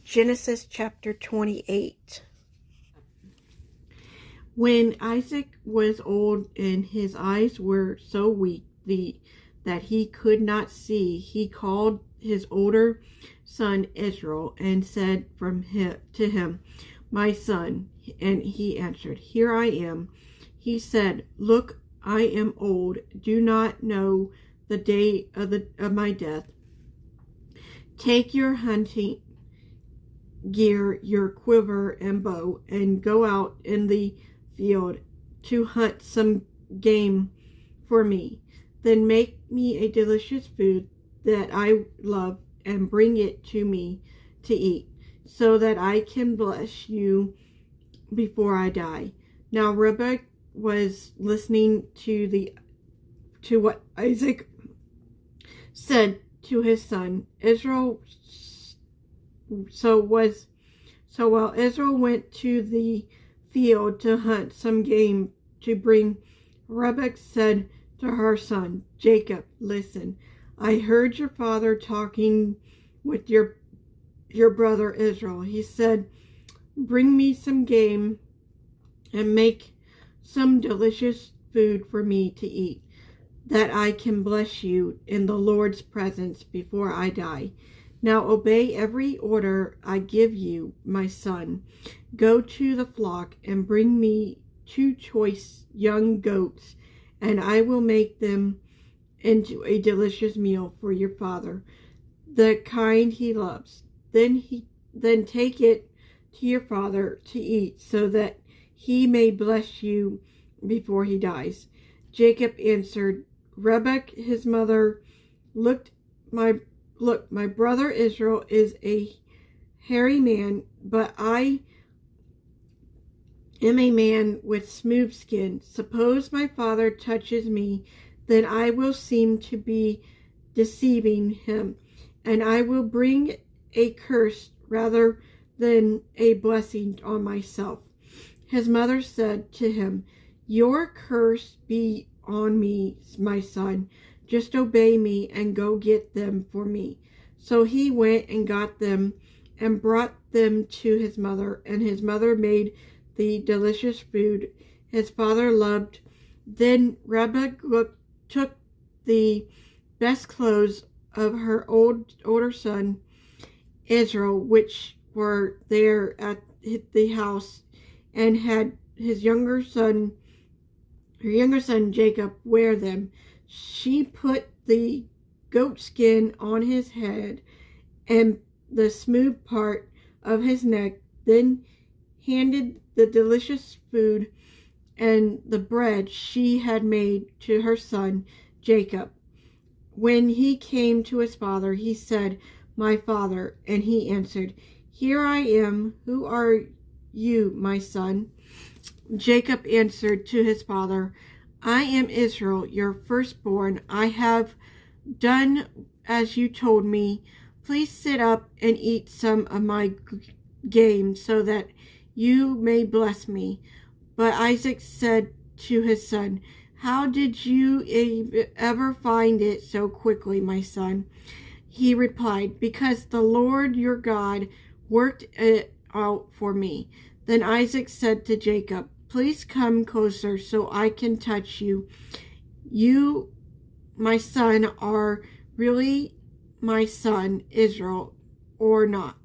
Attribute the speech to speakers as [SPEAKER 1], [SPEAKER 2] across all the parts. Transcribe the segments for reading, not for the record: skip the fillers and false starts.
[SPEAKER 1] Genesis chapter 28. When Isaac was old and his eyes were so weak that he could not see, he called his older son Israel and said to him, "My son." And he answered, "Here I am." He said, "Look, I am old, do not know the day of my death. Take your hunting gear, your quiver and bow, and go out in the field to hunt some game for me. Then make me a delicious food that I love and bring it to me to eat, so that I can bless you before I die." Now Rebekah was listening to what Isaac said to his son Israel. So while Israel went to the field to hunt some game to bring, Rebekah said to her son Jacob, "Listen, I heard your father talking with your brother Israel. He said, 'Bring me some game and make some delicious food for me to eat, that I can bless you in the Lord's presence before I die. Now obey every order I give you, my son. Go to the flock and bring me 2 choice young goats, and I will make them into a delicious meal for your father, the kind he loves. Then take it to your father to eat, so that he may bless you before he dies." Jacob answered Rebekah his mother, Look, my brother Israel is a hairy man, but I am a man with smooth skin. Suppose my father touches me, then I will seem to be deceiving him, and I will bring a curse rather than a blessing on myself." His mother said to him, "Your curse be on me, my son. Just obey me and go get them for me." So he went and got them and brought them to his mother, and his mother made the delicious food his father loved. Then Rebekah took the best clothes of her older son Israel, which were there at the house, and had her younger son Jacob wear them. She put the goat skin on his head and the smooth part of his neck, then handed the delicious food and the bread she had made to her son Jacob. When he came to his father, he said, "My father." And he answered, "Here I am. Who are you, my son?" Jacob answered to his father, "I am Israel, your firstborn. I have done as you told me. Please sit up and eat some of my game, so that you may bless me." But Isaac said to his son, "How did you ever find it so quickly, my son?" He replied, "Because the Lord your God worked it out for me." Then Isaac said to Jacob, "Please come closer so I can touch you. You, my son, are really my son Israel, or not."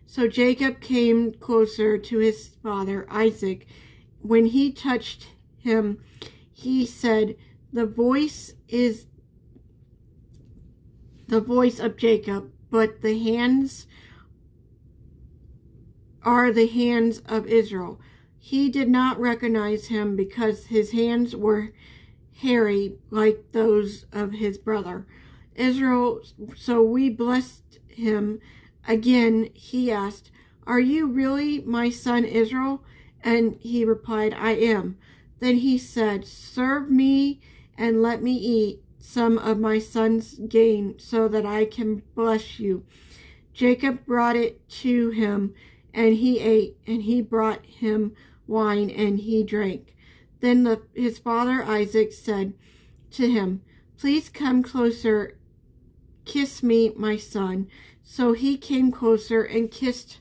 [SPEAKER 1] So Jacob came closer to his father Isaac. When he touched him, he said, "The voice is the voice of Jacob, but the hands are the hands of Israel." He did not recognize him because his hands were hairy like those of his brother Israel. So we blessed him. Again he asked, "Are you really my son Israel?" And he replied, "I am." Then he said, "Serve me and let me eat some of my son's game, so that I can bless you." Jacob brought it to him, and he ate, and he brought him wine, and he drank. Then his father Isaac said to him, "Please come closer, kiss me, my son." So he came closer and kissed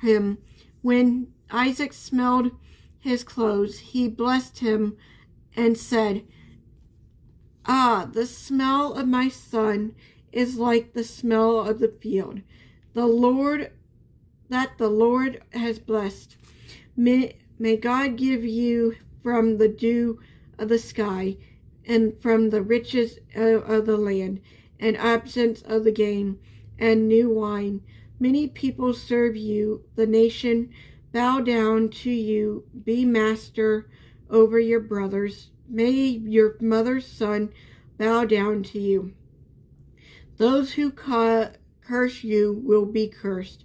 [SPEAKER 1] him. When Isaac smelled his clothes, he blessed him and said, "Ah, the smell of my son is like the smell of the field. The Lord has blessed. May God give you from the dew of the sky and from the riches of the land, and absence of the gain and new wine. Many people serve you. The nation bow down to you. Be master over your brothers. May your mother's son bow down to you. Those who curse you will be cursed,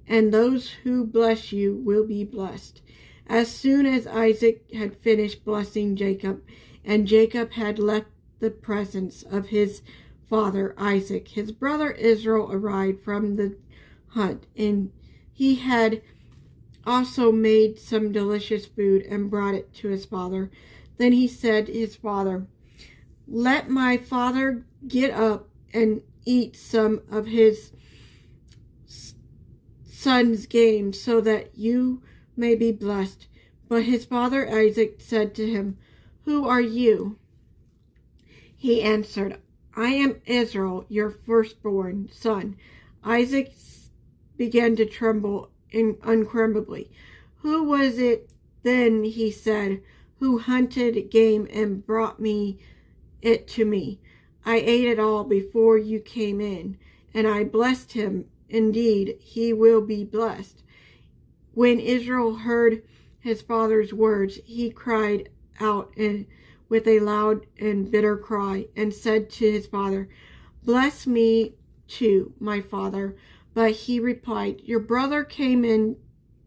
[SPEAKER 1] and those who bless you will be blessed." As soon as Isaac had finished blessing Jacob, and Jacob had left the presence of his father Isaac, his brother Israel arrived from the hunt, and he had also made some delicious food and brought it to his father. Then he said to his father, "Let my father get up and eat some of his son's game, so that you may be blessed." But his father Isaac said to him, "Who are you?" He answered, "I am Israel, your firstborn son." Isaac began to tremble uncontrollably. "Who was it then," he said, "who hunted game and brought it to me? I ate it all before you came in, and I blessed him. Indeed, he will be blessed." When Israel heard his father's words, he cried out with a loud and bitter cry, and said to his father, "Bless me too, my father." But he replied, "Your brother came in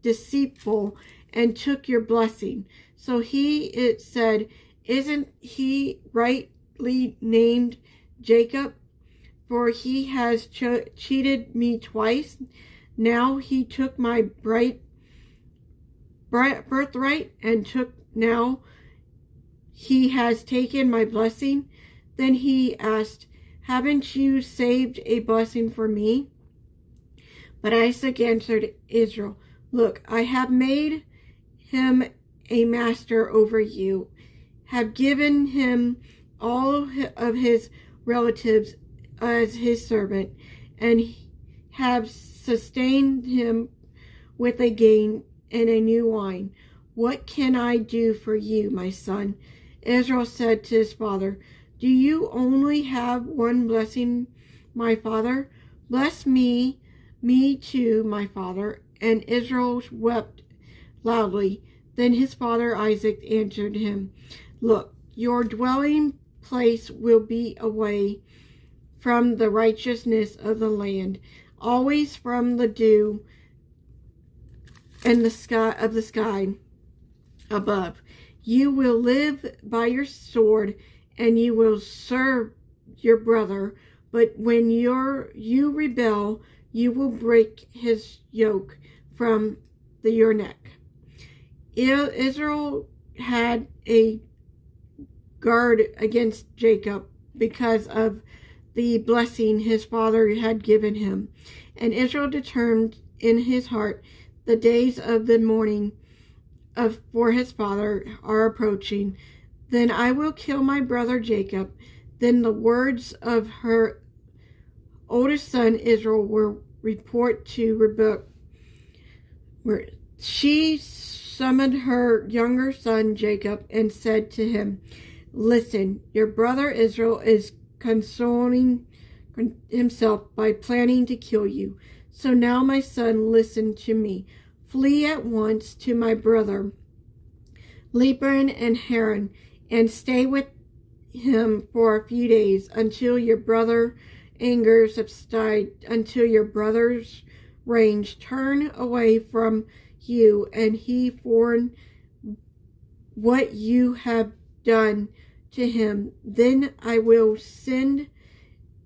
[SPEAKER 1] deceitful and took your blessing." So it said, "Isn't he rightly named Jacob? For he has cheated me twice. Now he took my birthright, and now he has taken my blessing." Then he asked, "Haven't you saved a blessing for me?" But Isaac answered Israel, "Look, I have made him a master over you, have given him all of his relatives as his servant, and have sustained him with a gain and a new wine. What can I do for you, my son?" Israel said to his father, "Do you only have one blessing, my father? Bless me too, my father." And Israel wept loudly. Then his father Isaac answered him, "Look, your dwelling place will be away from the righteousness of the land, always from the dew and the sky above. You will live by your sword, and you will serve your brother. But when you rebel, you will break his yoke from your neck." Israel had a guard against Jacob because of the blessing his father had given him. And Israel determined in his heart, the days of the mourning for his father are approaching. Then I will kill my brother Jacob. Then the words of her oldest son Israel were report to Rebekah, where she summoned her younger son Jacob and said to him, "Listen, your brother Israel is consoling himself by planning to kill you. So now, my son, listen to me. Flee at once to my brother Laban and Haran, and stay with him for a few days until your brother's anger subsides, until your brother's rage turn away from you, and he forget what you have done to him. Then I will send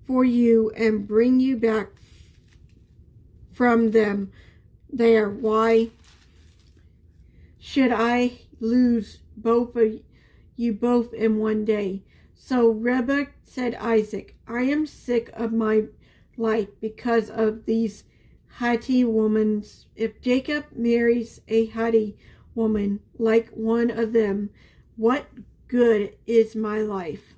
[SPEAKER 1] for you and bring you back from them there. Why should I lose both of you both in one day?" So Rebekah said, "Isaac, I am sick of my life because of these Hittite women. If Jacob marries a Hittite woman like one of them, what good is my life?